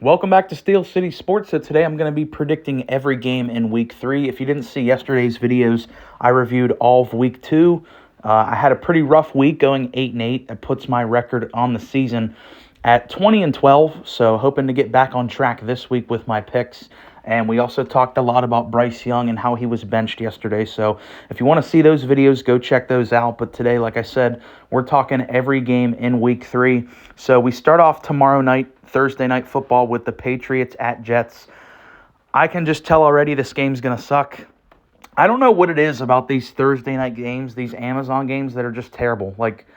Welcome back to Steel City Sports. So today I'm going to be predicting every game in Week 3. If you didn't see yesterday's videos, I reviewed all of Week 2. I had a pretty rough week going 8-8. That puts my record on the season at 20-12. So hoping to get back on track this week with my picks. And we also talked a lot about Bryce Young and how he was benched yesterday. So if you want to see those videos, go check those out. But today, like I said, we're talking every game in Week 3. So we start off tomorrow night, Thursday Night Football, with the Patriots at Jets. I can just tell already this game's going to suck. I don't know what it is about these Thursday night games, these Amazon games that are just terrible. Like,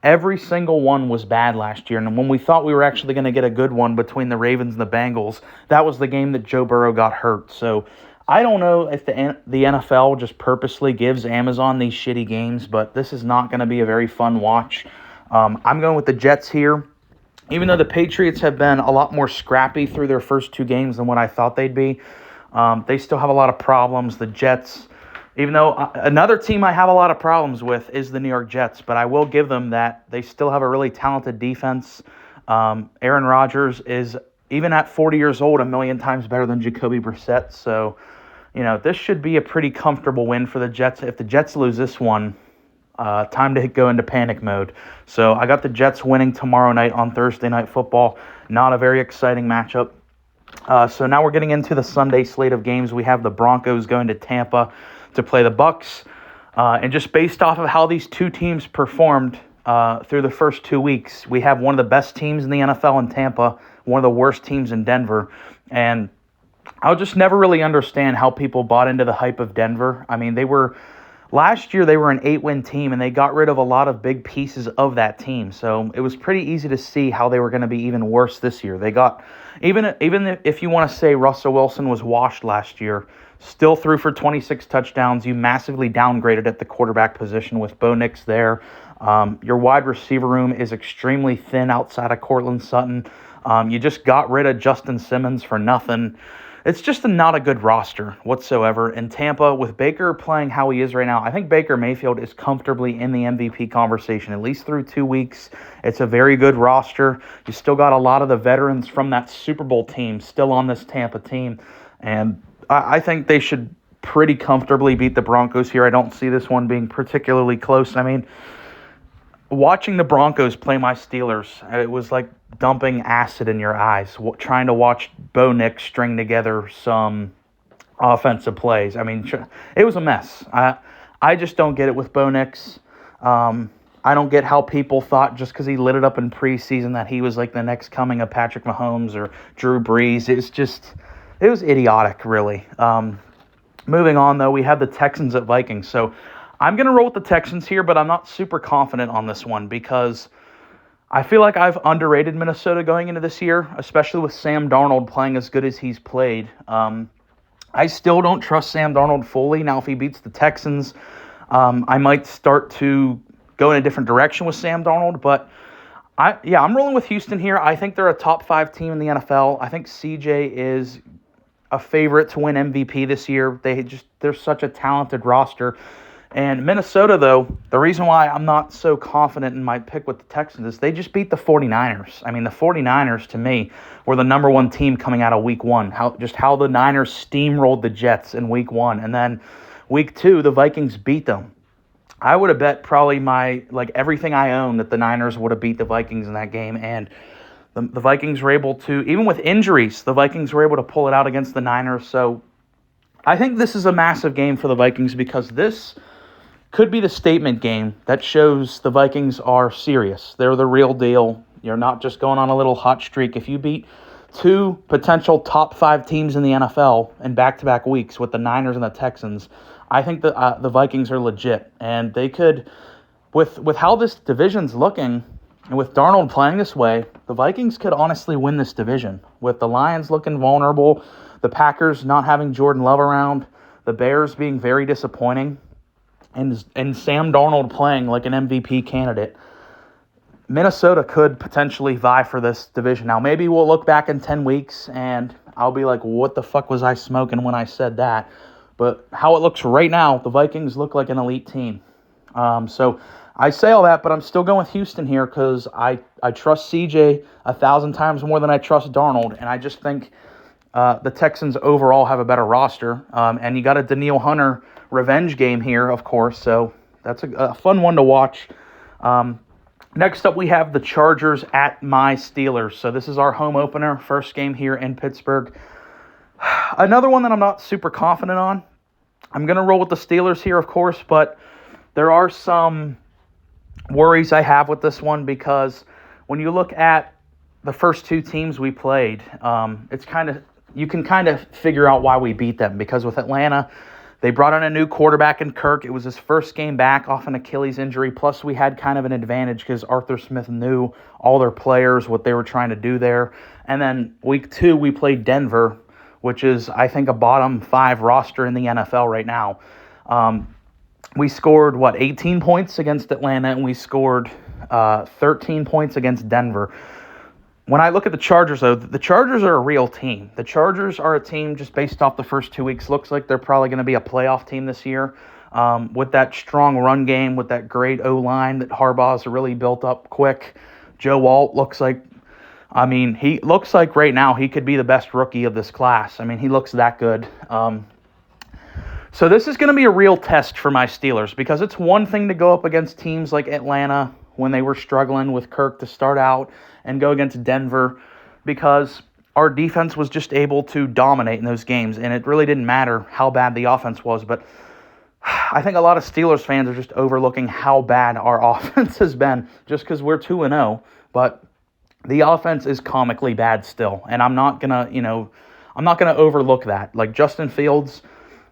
every single one was bad last year, and when we thought we were actually going to get a good one between the Ravens and the Bengals, that was the game that Joe Burrow got hurt. So I don't know if the NFL just purposely gives Amazon these shitty games, but this is not going to be a very fun watch. I'm going with the Jets here. Even though the Patriots have been a lot more scrappy through their first two games than what I thought they'd be, they still have a lot of problems. The Jets, even though another team I have a lot of problems with is the New York Jets, but I will give them that they still have a really talented defense. Aaron Rodgers is, even at 40 years old, a million times better than Jacoby Brissett. So, this should be a pretty comfortable win for the Jets. If the Jets lose this one, time to go into panic mode. So I got the Jets winning tomorrow night on Thursday Night Football. Not a very exciting matchup. So now we're getting into the Sunday slate of games. We have the Broncos going to Tampa to play the Bucs. And just based off of how these two teams performed through the first 2 weeks, we have one of the best teams in the NFL in Tampa, one of the worst teams in Denver. And I'll just never really understand how people bought into the hype of Denver. I mean, last year, they were an 8-win team, and they got rid of a lot of big pieces of that team. So it was pretty easy to see how they were going to be even worse this year. They got, even if you want to say Russell Wilson was washed last year, still threw for 26 touchdowns. You massively downgraded at the quarterback position with Bo Nix there. Your wide receiver room is extremely thin outside of Cortland Sutton. You just got rid of Justin Simmons for nothing. It's just not a good roster whatsoever. In Tampa, with Baker playing how he is right now, I think Baker Mayfield is comfortably in the MVP conversation, at least through 2 weeks. It's a very good roster. You still got a lot of the veterans from that Super Bowl team still on this Tampa team. And I think they should pretty comfortably beat the Broncos here. I don't see this one being particularly close. I mean, watching the Broncos play my Steelers, it was like dumping acid in your eyes, trying to watch Bo Nix string together some offensive plays. I mean, it was a mess. I just don't get it with Bo Nix. I don't get how people thought just because he lit it up in preseason that he was like the next coming of Patrick Mahomes or Drew Brees. It was idiotic, really. Moving on, though, we have the Texans at Vikings. So I'm going to roll with the Texans here, but I'm not super confident on this one because I feel like I've underrated Minnesota going into this year, especially with Sam Darnold playing as good as he's played. I still don't trust Sam Darnold fully. Now, if he beats the Texans, I might start to go in a different direction with Sam Darnold. But, I'm rolling with Houston here. I think they're a top 5 team in the NFL. I think CJ is a favorite to win MVP this year. They're such a talented roster. And Minnesota, though, the reason why I'm not so confident in my pick with the Texans is they just beat the 49ers. I mean, the 49ers, to me, were the number one team coming out of Week 1. How the Niners steamrolled the Jets in Week 1. And then Week 2, the Vikings beat them. I would have bet probably everything I own that the Niners would have beat the Vikings in that game. And the Vikings were able to, even with injuries, the Vikings were able to pull it out against the Niners. So I think this is a massive game for the Vikings because this could be the statement game that shows the Vikings are serious. They're the real deal. You're not just going on a little hot streak. If you beat 2 potential top 5 teams in the NFL in back-to-back weeks with the Niners and the Texans, I think the Vikings are legit. And they could, with how this division's looking, and with Darnold playing this way, the Vikings could honestly win this division. With the Lions looking vulnerable, the Packers not having Jordan Love around, the Bears being very disappointing, and Sam Darnold playing like an MVP candidate, Minnesota could potentially vie for this division. Now, maybe we'll look back in 10 weeks and I'll be like, what the fuck was I smoking when I said that? But how it looks right now, the Vikings look like an elite team. So I say all that, but I'm still going with Houston here because I trust CJ 1,000 times more than I trust Darnold, and I just think the Texans overall have a better roster. And you got a Danielle Hunter revenge game here, of course, so that's a fun one to watch. Next up, we have the Chargers at my Steelers. So this is our home opener, first game here in Pittsburgh. Another one that I'm not super confident on. I'm going to roll with the Steelers here, of course, but there are some worries I have with this one because when you look at the first two teams we played, you can kind of figure out why we beat them because with Atlanta, they brought in a new quarterback in Kirk. It was his first game back off an Achilles injury. Plus, we had kind of an advantage because Arthur Smith knew all their players, what they were trying to do there. And then week 2, we played Denver, which is, I think, a bottom 5 roster in the NFL right now. We scored, 18 points against Atlanta, and we scored 13 points against Denver. When I look at the Chargers, though, the Chargers are a real team. The Chargers are a team just based off the first 2 weeks. Looks like they're probably going to be a playoff team this year. With that strong run game, with that great O-line that Harbaugh's really built up quick. Joe Alt looks like, he looks like right now he could be the best rookie of this class. He looks that good. So this is going to be a real test for my Steelers because it's one thing to go up against teams like Atlanta when they were struggling with Kirk to start out and go against Denver because our defense was just able to dominate in those games, and it really didn't matter how bad the offense was. But I think a lot of Steelers fans are just overlooking how bad our offense has been just because we're 2-0. But the offense is comically bad still, and I'm not gonna overlook that. Like Justin Fields,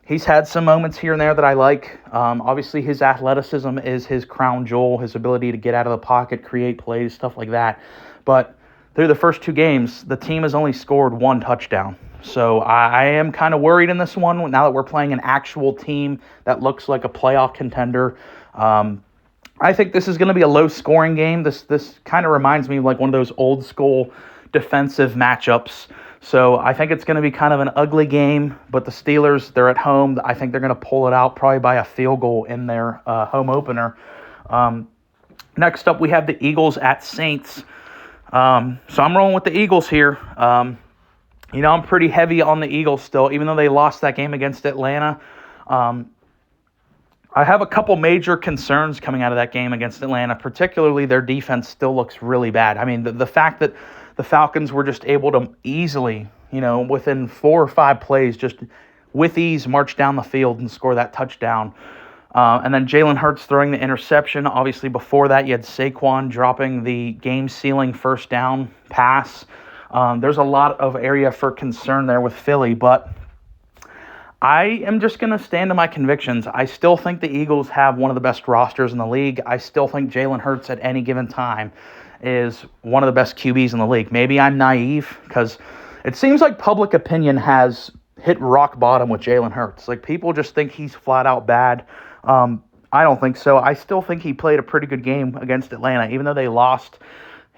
he's had some moments here and there that I like. Obviously, his athleticism is his crown jewel, his ability to get out of the pocket, create plays, stuff like that. But through the first 2 games, the team has only scored 1 touchdown. So I am kind of worried in this one now that we're playing an actual team that looks like a playoff contender. I think this is going to be a low-scoring game. This kind of reminds me of like one of those old-school defensive matchups. So I think it's going to be kind of an ugly game, but the Steelers, they're at home. I think they're going to pull it out probably by a field goal in their home opener. Next up, we have the Eagles at Saints. So I'm rolling with the Eagles here. I'm pretty heavy on the Eagles still, even though they lost that game against Atlanta. I have a couple major concerns coming out of that game against Atlanta, particularly their defense still looks really bad. The fact that the Falcons were just able to easily, within 4 or 5 plays, just with ease march down the field and score that touchdown. And then Jalen Hurts throwing the interception. Obviously, before that, you had Saquon dropping the game-sealing first down pass. There's a lot of area for concern there with Philly, but I am just going to stand to my convictions. I still think the Eagles have one of the best rosters in the league. I still think Jalen Hurts at any given time is one of the best QBs in the league. Maybe I'm naive because it seems like public opinion has hit rock bottom with Jalen Hurts. Like, people just think he's flat out bad. I don't think so. I still think he played a pretty good game against Atlanta. Even though they lost,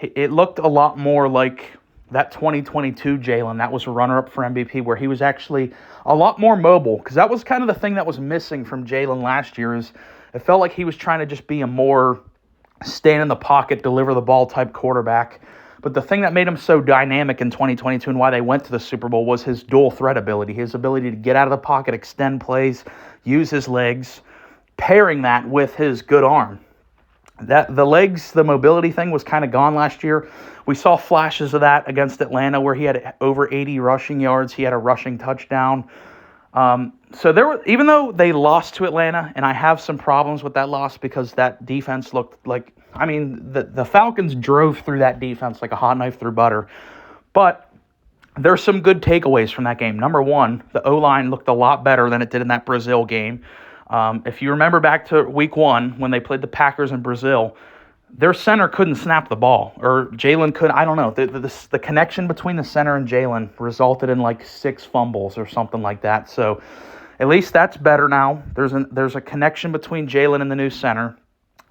it looked a lot more like that 2022 Jalen that was a runner-up for MVP, where he was actually a lot more mobile, because that was kind of the thing that was missing from Jalen last year. Is it felt like he was trying to just be a more stand in the pocket, deliver the ball type quarterback. But the thing that made him so dynamic in 2022 and why they went to the Super Bowl was his dual threat ability, his ability to get out of the pocket, extend plays, use his legs, pairing that with his good arm. That the legs, the mobility thing was kind of gone last year. We saw flashes of that against Atlanta where he had over 80 rushing yards. He had a rushing touchdown. So there were, even though they lost to Atlanta, and I have some problems with that loss because that defense looked like, the Falcons drove through that defense like a hot knife through butter. But there's some good takeaways from that game. Number one, the O-line looked a lot better than it did in that Brazil game. If you remember back to week 1 when they played the Packers in Brazil, their center couldn't snap the ball, or Jalen could. I don't know. The connection between the center and Jalen resulted in like 6 fumbles or something like that. So at least that's better now. There's a connection between Jalen and the new center.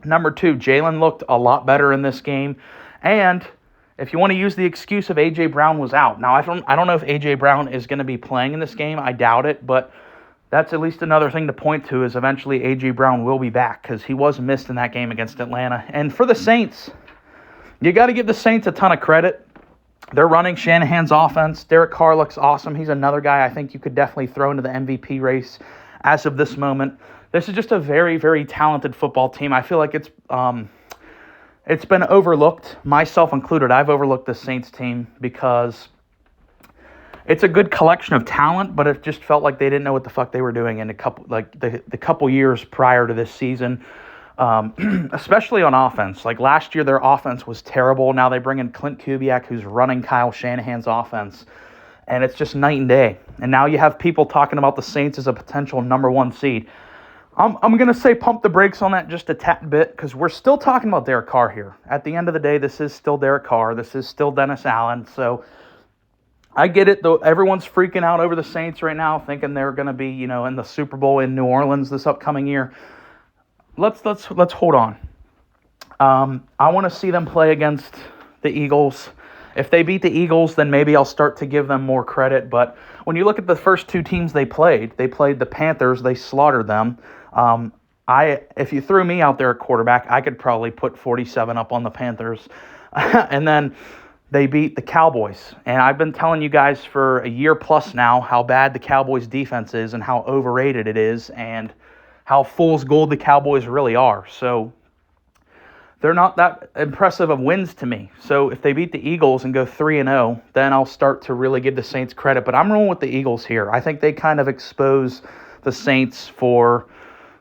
Number 2, Jalen looked a lot better in this game. And if you want to use the excuse of A.J. Brown was out. Now, I don't know if A.J. Brown is going to be playing in this game. I doubt it, but that's at least another thing to point to is eventually A.J. Brown will be back because he was missed in that game against Atlanta. And for the Saints, you got to give the Saints a ton of credit. They're running Shanahan's offense. Derek Carr looks awesome. He's another guy I think you could definitely throw into the MVP race as of this moment. This is just a very, very talented football team. I feel like it's been overlooked, myself included. I've overlooked the Saints team because it's a good collection of talent, but it just felt like they didn't know what the fuck they were doing in the couple years prior to this season. Especially on offense. Like last year, their offense was terrible. Now they bring in Clint Kubiak, who's running Kyle Shanahan's offense, and it's just night and day. And now you have people talking about the Saints as a potential number 1 seed. I'm going to say pump the brakes on that just a tad bit because we're still talking about Derek Carr here. At the end of the day, this is still Derek Carr. This is still Dennis Allen. So I get it, though. Everyone's freaking out over the Saints right now, thinking they're going to be, in the Super Bowl in New Orleans this upcoming year. Let's hold on. I want to see them play against the Eagles. If they beat the Eagles, then maybe I'll start to give them more credit. But when you look at the first 2 teams they played the Panthers. They slaughtered them. If you threw me out there at quarterback, I could probably put 47 up on the Panthers. And then they beat the Cowboys. And I've been telling you guys for a year plus now how bad the Cowboys defense is and how overrated it is and how fool's gold the Cowboys really are. So they're not that impressive of wins to me. So if they beat the Eagles and go 3-0, then I'll start to really give the Saints credit. But I'm rolling with the Eagles here. I think they kind of expose the Saints for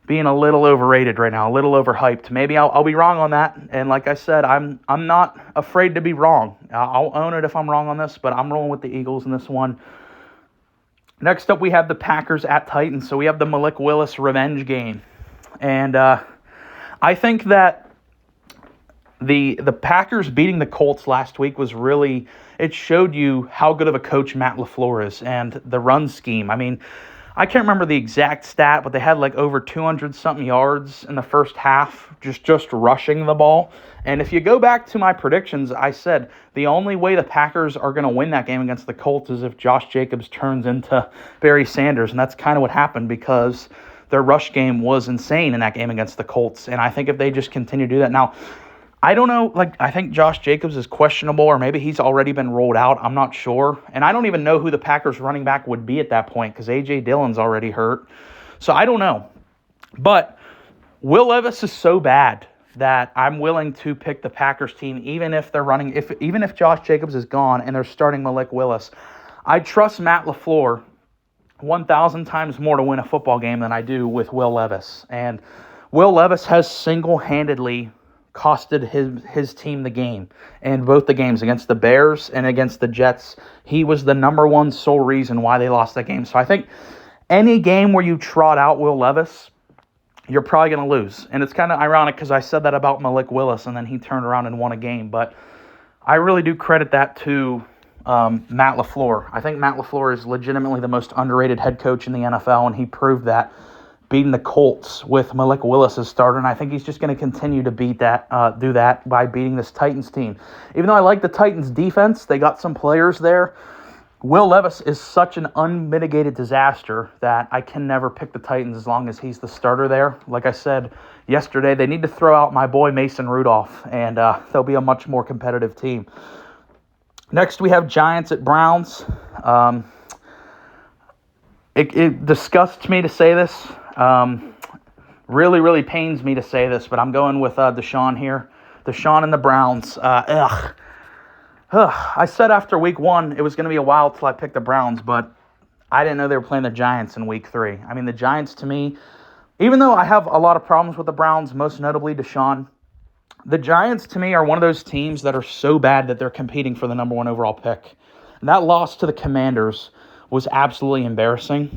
being a little overrated right now, a little overhyped. Maybe I'll be wrong on that. And like I said, I'm not afraid to be wrong. I'll own it if I'm wrong on this, but I'm rolling with the Eagles in this one. Next up, we have the Packers at Titans. So we have the Malik Willis revenge game. And I think that the Packers beating the Colts last week was really, it showed you how good of a coach Matt LaFleur is and the run scheme. I mean, I can't remember the exact stat, but they had like over 200-something yards in the first half, just rushing the ball. And if you go back to my predictions, I said the only way the Packers are going to win that game against the Colts is if Josh Jacobs turns into Barry Sanders. And that's kind of what happened because their rush game was insane in that game against the Colts. And I think if they just continue to do that. Now, I don't know, I think Josh Jacobs is questionable, or maybe he's already been rolled out. I'm not sure. And I don't even know who the Packers running back would be at that point because A.J. Dillon's already hurt. So I don't know. But Will Levis is so bad that I'm willing to pick the Packers team even if they're running, even if Josh Jacobs is gone and they're starting Malik Willis. I trust Matt LaFleur 1,000 times more to win a football game than I do with Will Levis. And Will Levis has single-handedly costed his team the game in both the games against the Bears and against the Jets. He was the number 1 sole reason why they lost that game. So I think any game where you trot out Will Levis, you're probably going to lose. And it's kind of ironic because I said that about Malik Willis and then he turned around and won a game. But I really do credit that to Matt LaFleur. I think Matt LaFleur is legitimately the most underrated head coach in the NFL, and he proved that beating the Colts with Malik Willis as starter, and I think he's just going to continue to do that by beating this Titans team. Even though I like the Titans defense, they got some players there. Will Levis is such an unmitigated disaster that I can never pick the Titans as long as he's the starter there. Like I said yesterday, they need to throw out my boy Mason Rudolph, and they'll be a much more competitive team. Next, we have Giants at Browns. It disgusts me to say this. Really, really pains me to say this, but I'm going with Deshaun here. Deshaun and the Browns. I said after week 1 it was going to be a while till I picked the Browns, but I didn't know they were playing the Giants in week 3. I mean, the Giants to me, even though I have a lot of problems with the Browns, most notably Deshaun, the Giants to me are one of those teams that are so bad that they're competing for the number 1 overall pick. And that loss to the Commanders was absolutely embarrassing,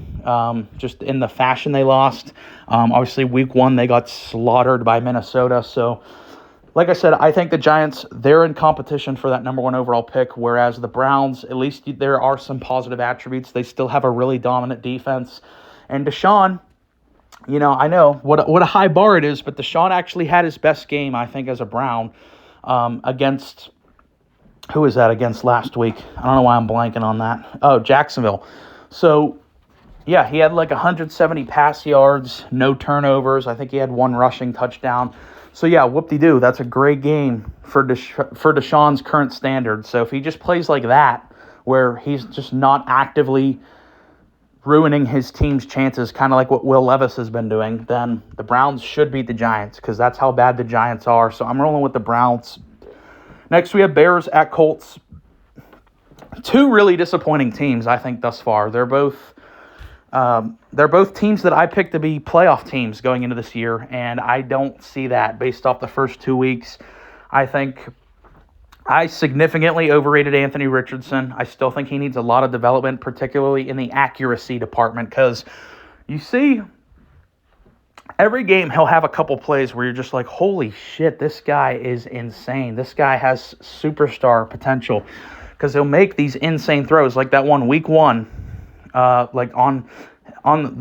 just in the fashion they lost. Obviously, week 1, they got slaughtered by Minnesota. So, like I said, I think the Giants, they're in competition for that number 1 overall pick, whereas the Browns, at least there are some positive attributes. They still have a really dominant defense. And Deshaun, I know what a high bar it is, but Deshaun actually had his best game, I think, as a Brown against... Who was that against last week? I don't know why I'm blanking on that. Oh, Jacksonville. So Yeah, he had like 170 pass yards, no turnovers. I think he had one rushing touchdown. So yeah, whoop-de-doo. That's a great game for for Deshaun's current standards. So if he just plays like that, where he's just not actively ruining his team's chances, kind of like what Will Levis has been doing, then the Browns should beat the Giants because that's how bad the Giants are. So I'm rolling with the Browns. Next, we have Bears at Colts. Two really disappointing teams, I think, thus far. They're both teams that I picked to be playoff teams going into this year, and I don't see that based off the first 2 weeks. I think I significantly overrated Anthony Richardson. I still think he needs a lot of development, particularly in the accuracy department, because you see every game he'll have a couple plays where you're just like, holy shit, this guy is insane. This guy has superstar potential, because he'll make these insane throws like that one week one, like on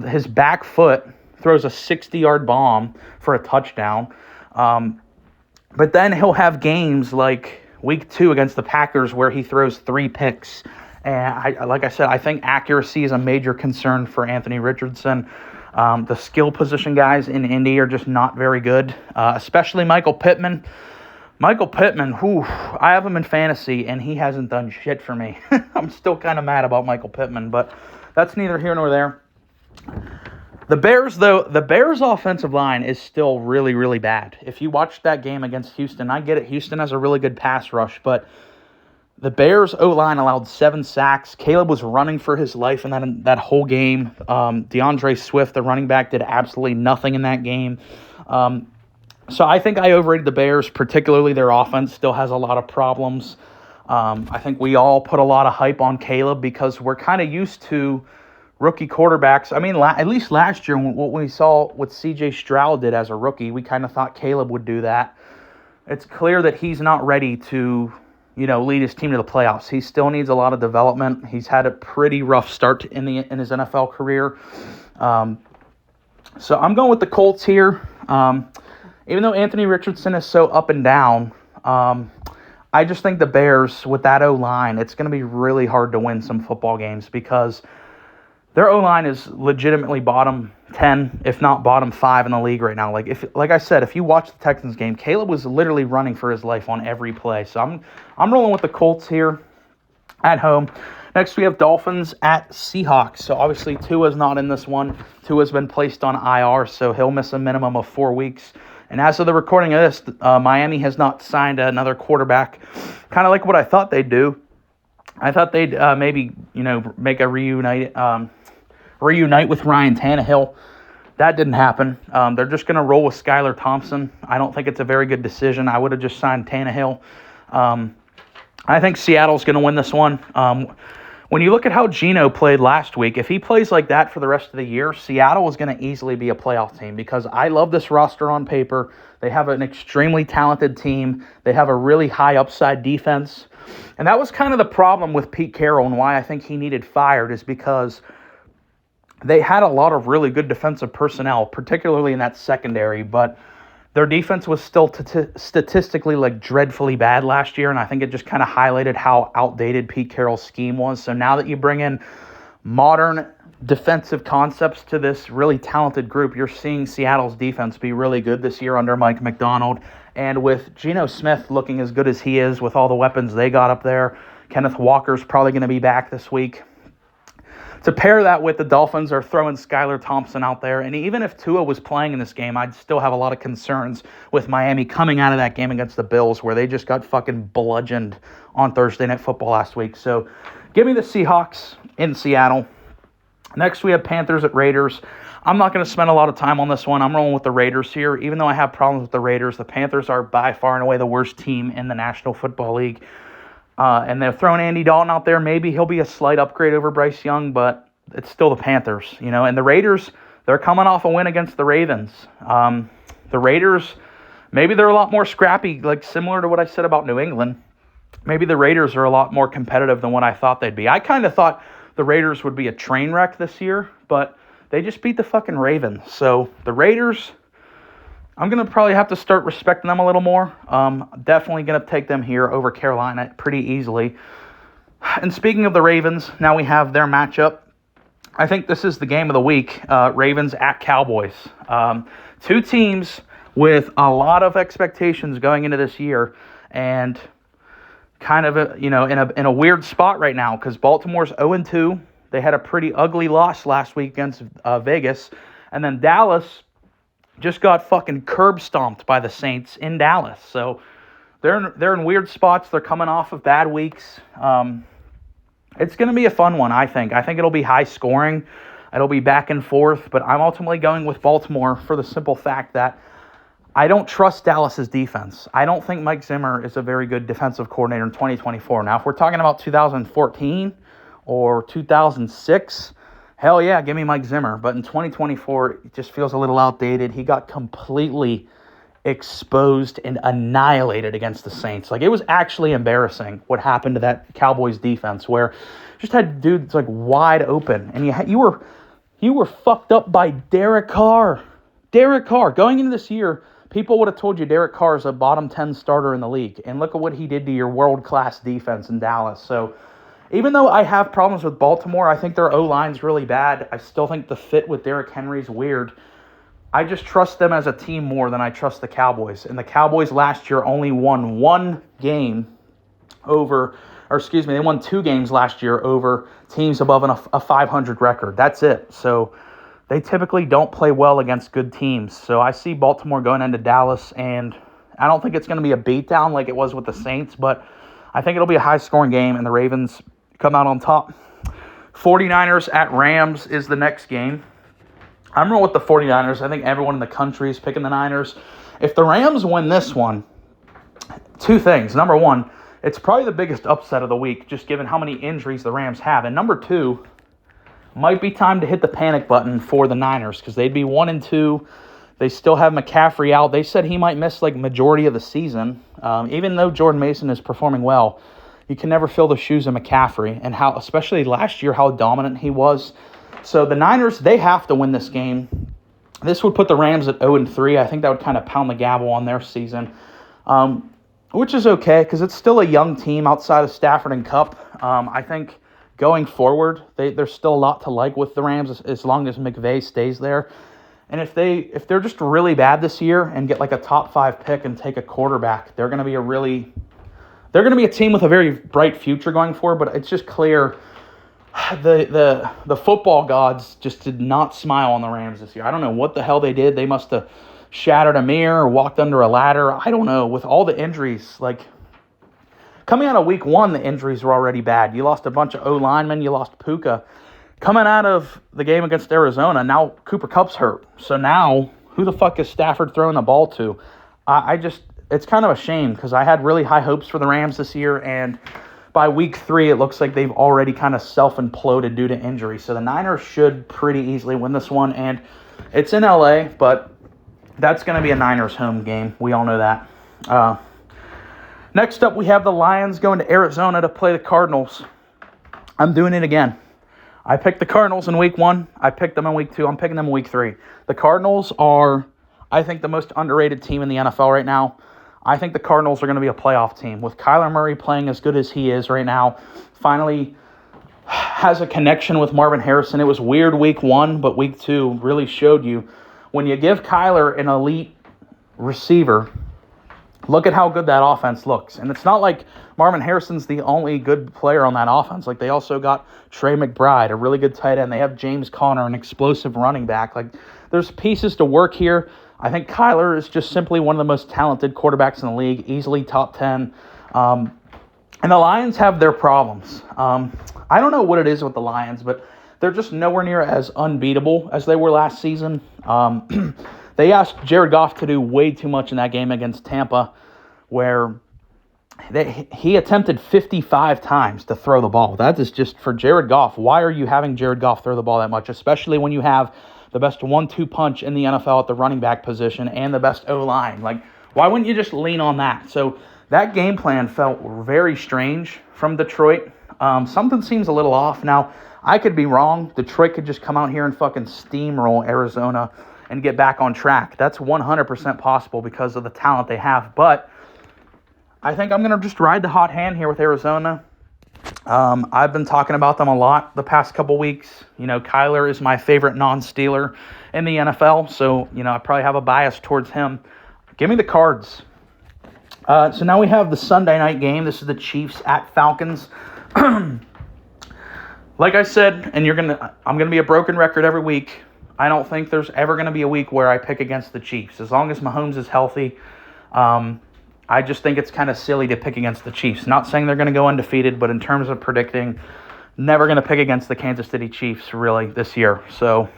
his back foot, throws a 60-yard bomb for a touchdown. But then he'll have games like week 2 against the Packers where he throws 3 picks. And like I said, I think accuracy is a major concern for Anthony Richardson. The skill position guys in Indy are just not very good, especially Michael Pittman. Michael Pittman, I have him in fantasy, and he hasn't done shit for me. I'm still kind of mad about Michael Pittman, but that's neither here nor there. The Bears, though, the Bears' offensive line is still really, really bad. If you watched that game against Houston, I get it. Houston has a really good pass rush, but the Bears' O-line allowed 7 sacks. Caleb was running for his life in that whole game. DeAndre Swift, the running back, did absolutely nothing in that game. So I think I overrated the Bears, particularly their offense still has a lot of problems. I think we all put a lot of hype on Caleb because we're kind of used to rookie quarterbacks. I mean, at least last year, what we saw what C.J. Stroud did as a rookie, we kind of thought Caleb would do that. It's clear that he's not ready to, lead his team to the playoffs. He still needs a lot of development. He's had a pretty rough start in his NFL career. So I'm going with the Colts here. Even though Anthony Richardson is so up and down, I just think the Bears, with that O-line, it's going to be really hard to win some football games because their O-line is legitimately bottom 10, if not bottom 5 in the league right now. Like I said, if you watch the Texans game, Caleb was literally running for his life on every play. So I'm rolling with the Colts here at home. Next, we have Dolphins at Seahawks. So obviously Tua's not in this one. Tua's been placed on IR, so he'll miss a minimum of 4 weeks. And as of the recording of this, Miami has not signed another quarterback, kind of like what I thought they'd do. I thought they'd maybe, make a reunite with Ryan Tannehill. That didn't happen. They're just going to roll with Skylar Thompson. I don't think it's a very good decision. I would have just signed Tannehill. I think Seattle's going to win this one. When you look at how Geno played last week, if he plays like that for the rest of the year, Seattle is going to easily be a playoff team because I love this roster on paper. They have an extremely talented team. They have a really high upside defense. And that was kind of the problem with Pete Carroll and why I think he needed fired is because they had a lot of really good defensive personnel, particularly in that secondary, but their defense was still statistically dreadfully bad last year, and I think it just kind of highlighted how outdated Pete Carroll's scheme was. So now that you bring in modern defensive concepts to this really talented group, you're seeing Seattle's defense be really good this year under Mike McDonald. And with Geno Smith looking as good as he is with all the weapons they got up there, Kenneth Walker's probably going to be back this week. To pair that with the Dolphins are throwing Skylar Thompson out there, and even if Tua was playing in this game, I'd still have a lot of concerns with Miami coming out of that game against the Bills where they just got fucking bludgeoned on Thursday Night Football last week. So give me the Seahawks in Seattle. Next, we have Panthers at Raiders. I'm not going to spend a lot of time on this one. I'm rolling with the Raiders here. Even though I have problems with the Raiders, the Panthers are by far and away the worst team in the National Football League. And they're throwing Andy Dalton out there. Maybe he'll be a slight upgrade over Bryce Young, but it's still the Panthers, And the Raiders, they're coming off a win against the Ravens. The Raiders, maybe they're a lot more scrappy, similar to what I said about New England. Maybe the Raiders are a lot more competitive than what I thought they'd be. I kind of thought the Raiders would be a train wreck this year, but they just beat the fucking Ravens. So the Raiders, I'm going to probably have to start respecting them a little more. Definitely going to take them here over Carolina pretty easily. And speaking of the Ravens, now we have their matchup I think this is the game of the week, Ravens at Cowboys. Two teams with a lot of expectations going into this year, and kind of in a weird spot right now because Baltimore's 0-2. They had a pretty ugly loss last week against Vegas, and then Dallas just got fucking curb stomped by the Saints in Dallas. So they're in weird spots. They're coming off of bad weeks. It's going to be a fun one, I think. I think it'll be high scoring. It'll be back and forth, but I'm ultimately going with Baltimore for the simple fact that I don't trust Dallas's defense. I don't think Mike Zimmer is a very good defensive coordinator in 2024. Now, if we're talking about 2014 or 2006, hell yeah, give me Mike Zimmer. But in 2024, it just feels a little outdated. He got completely exposed and annihilated against the Saints. Like, it was actually embarrassing what happened to that Cowboys defense, where just had dudes like wide open, and you were fucked up by Derek Carr. Derek Carr, going into this year, people would have told you Derek Carr is a bottom 10 starter in the league, and look at what he did to your world-class defense in Dallas. So even though I have problems with Baltimore, I think their O-line's really bad. I still think the fit with Derrick Henry's weird. I just trust them as a team more than I trust the Cowboys. And the Cowboys last year only won they won 2 games last year over teams above a 500 record. That's it. So they typically don't play well against good teams. So I see Baltimore going into Dallas, and I don't think it's going to be a beatdown like it was with the Saints, but I think it'll be a high-scoring game, and the Ravens come out on top. 49ers at Rams is the next game. I'm rolling with the 49ers. I think everyone in the country is picking the Niners. If the Rams win this one, 2 things. Number 1, it's probably the biggest upset of the week, just given how many injuries the Rams have. And number 2, might be time to hit the panic button for the Niners because they'd be 1-2. They still have McCaffrey out. They said he might miss like majority of the season. Even though Jordan Mason is performing well, you can never fill the shoes of McCaffrey, and how, especially last year, how dominant he was. So the Niners, they have to win this game. This would put the Rams at 0-3. I think that would kind of pound the gavel on their season, which is okay because it's still a young team outside of Stafford and Kupp. I think going forward, there's still a lot to like with the Rams as long as McVay stays there. And if they're just really bad this year and get like a top 5 pick and take a quarterback, they're going to be a team with a very bright future going forward. But it's just clear the football gods just did not smile on the Rams this year. I don't know what the hell they did. They must have shattered a mirror or walked under a ladder. I don't know. With all the injuries, like coming out of week 1, the injuries were already bad. You lost a bunch of O-linemen. You lost Puka. Coming out of the game against Arizona, now Cooper Kupp's hurt. So now, who the fuck is Stafford throwing the ball to? It's kind of a shame because I had really high hopes for the Rams this year, and by week 3, it looks like they've already kind of self-imploded due to injury. So the Niners should pretty easily win this one, and it's in LA, but that's going to be a Niners home game. We all know that. Next up, we have the Lions going to Arizona to play the Cardinals. I'm doing it again. I picked the Cardinals in week 1. I picked them in week 2. I'm picking them in week 3. The Cardinals are, I think, the most underrated team in the NFL right now. I think the Cardinals are going to be a playoff team. With Kyler Murray playing as good as he is right now, finally has a connection with Marvin Harrison. It was weird week 1, but week 2 really showed you when you give Kyler an elite receiver, look at how good that offense looks. And it's not like Marvin Harrison's the only good player on that offense. Like, they also got Trey McBride, a really good tight end. They have James Conner, an explosive running back. Like, there's pieces to work here. I think Kyler is just simply one of the most talented quarterbacks in the league, easily top 10. And the Lions have their problems. I don't know what it is with the Lions, but they're just nowhere near as unbeatable as they were last season. They asked Jared Goff to do way too much in that game against Tampa, where he attempted 55 times to throw the ball. That is just, for Jared Goff, why are you having Jared Goff throw the ball that much, especially when you have the best 1-2 punch in the NFL at the running back position and the best O-line? Like, why wouldn't you just lean on that? So that game plan felt very strange from Detroit. Something seems a little off. Now, I could be wrong. Detroit could just come out here and fucking steamroll Arizona and get back on track. That's 100% possible because of the talent they have. But I think I'm going to just ride the hot hand here with Arizona. I've been talking about them a lot the past couple weeks. You know, Kyler is my favorite non-Steeler in the NFL, so, you know, I probably have a bias towards him. Give me the Cards. So now we have the Sunday night game. This is the Chiefs at Falcons. Like I said, and I'm gonna be a broken record every week. I don't think there's ever gonna be a week where I pick against the Chiefs. As long as Mahomes is healthy, I just think it's kind of silly to pick against the Chiefs. Not saying they're gonna go undefeated, but in terms of predicting, never gonna pick against the Kansas City Chiefs really this year. So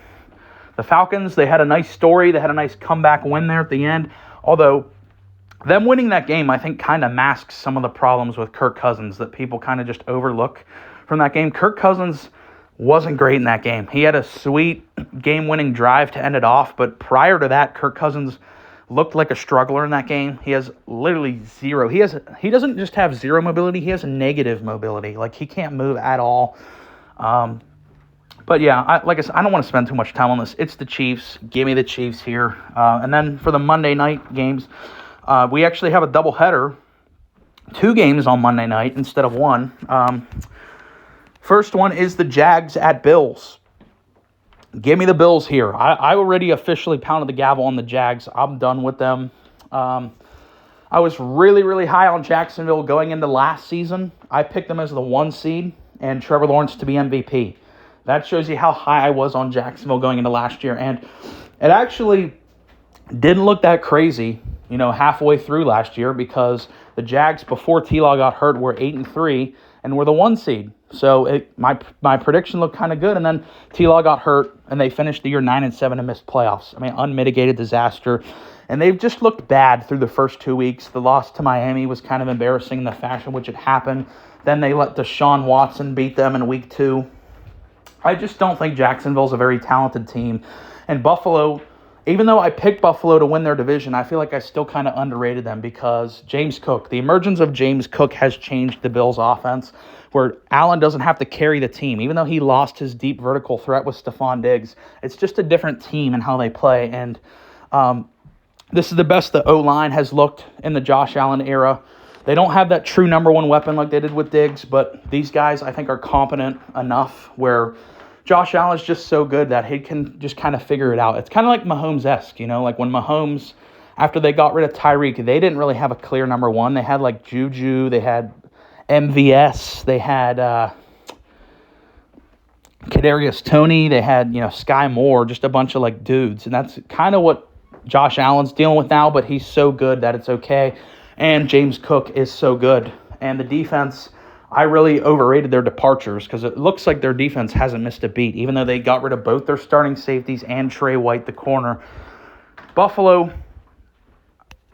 the Falcons, they had a nice story. They had a nice comeback win there at the end. Although them winning that game, I think, kind of masks some of the problems with Kirk Cousins that people kind of just overlook from that game. Kirk Cousins wasn't great in that game. He had a sweet game-winning drive to end it off, but prior to that, Kirk Cousins looked like a struggler in that game. He has literally zero. He doesn't just have zero mobility. He has negative mobility. Like, he can't move at all. But yeah, like I said, I don't want to spend too much time on this. It's the Chiefs. Give me the Chiefs here. And then for the Monday night games, we actually have a doubleheader. 2 games on Monday night instead of 1. First one is the Jags at Bills. Give me the Bills here. I already officially pounded the gavel on the Jags. I'm done with them. I was really, really high on Jacksonville going into last season. I picked them as the 1 seed and Trevor Lawrence to be MVP. That shows you how high I was on Jacksonville going into last year. And it actually didn't look that crazy, you know, halfway through last year, because the Jags, before T-Law got hurt, were 8-3 and were the 1 seed. So my prediction looked kind of good, and then T-Law got hurt, and they finished the year 9-7 and missed playoffs. I mean, unmitigated disaster. And they've just looked bad through the first 2 weeks. The loss to Miami was kind of embarrassing in the fashion in which it happened. Then they let Deshaun Watson beat them in week 2. I just don't think Jacksonville's a very talented team. And Buffalo, even though I picked Buffalo to win their division, I feel like I still kind of underrated them because James Cook, the emergence of James Cook has changed the Bills' offense, where Allen doesn't have to carry the team. Even though he lost his deep vertical threat with Stephon Diggs, it's just a different team in how they play. And this is the best the O-line has looked in the Josh Allen era. They don't have that true number 1 weapon like they did with Diggs, but these guys, I think, are competent enough where Josh Allen is just so good that he can just kind of figure it out. It's kind of like Mahomes-esque, you know, like when Mahomes, after they got rid of Tyreek, they didn't really have a clear number 1. They had like Juju, they had MVS, they had Kadarius Toney, they had, you know, Sky Moore, just a bunch of like dudes. And that's kind of what Josh Allen's dealing with now, but he's so good that it's okay. And James Cook is so good. And the defense, I really overrated their departures because it looks like their defense hasn't missed a beat, even though they got rid of both their starting safeties and Trey White, the corner. Buffalo,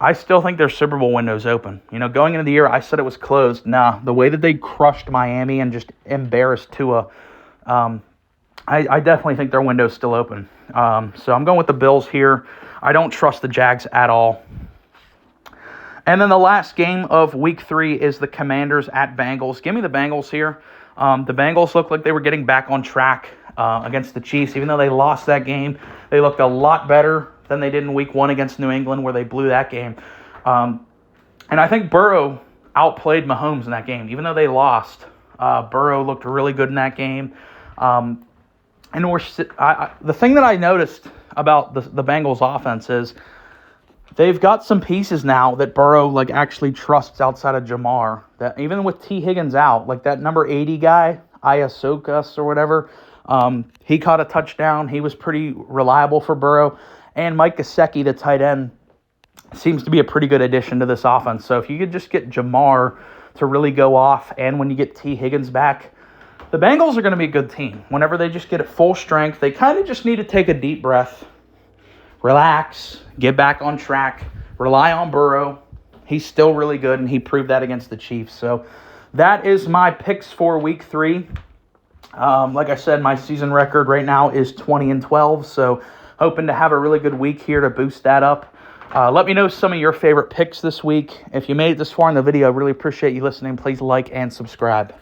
I still think their Super Bowl window's open. You know, going into the year, I said it was closed. Nah, the way that they crushed Miami and just embarrassed Tua, I definitely think their window's still open. So I'm going with the Bills here. I don't trust the Jags at all. And then the last game of Week 3 is the Commanders at Bengals. Give me the Bengals here. The Bengals look like they were getting back on track against the Chiefs. Even though they lost that game, they looked a lot better than they did in Week 1 against New England, where they blew that game. And I think Burrow outplayed Mahomes in that game. Even though they lost, Burrow looked really good in that game. And the thing that I noticed about the Bengals offense is they've got some pieces now that Burrow like actually trusts outside of Jamar. That even with T. Higgins out, like that number 80 guy, Iasokas or whatever, he caught a touchdown. He was pretty reliable for Burrow. And Mike Gesicki, the tight end, seems to be a pretty good addition to this offense. So if you could just get Jamar to really go off, and when you get T. Higgins back, the Bengals are going to be a good team. Whenever they just get at full strength, they kind of just need to take a deep breath, relax, get back on track, rely on Burrow. He's still really good, and he proved that against the Chiefs. So that is my picks for Week 3. Like I said, my season record right now is 20-12, so hoping to have a really good week here to boost that up. Let me know some of your favorite picks this week. If you made it this far in the video, I really appreciate you listening. Please like and subscribe.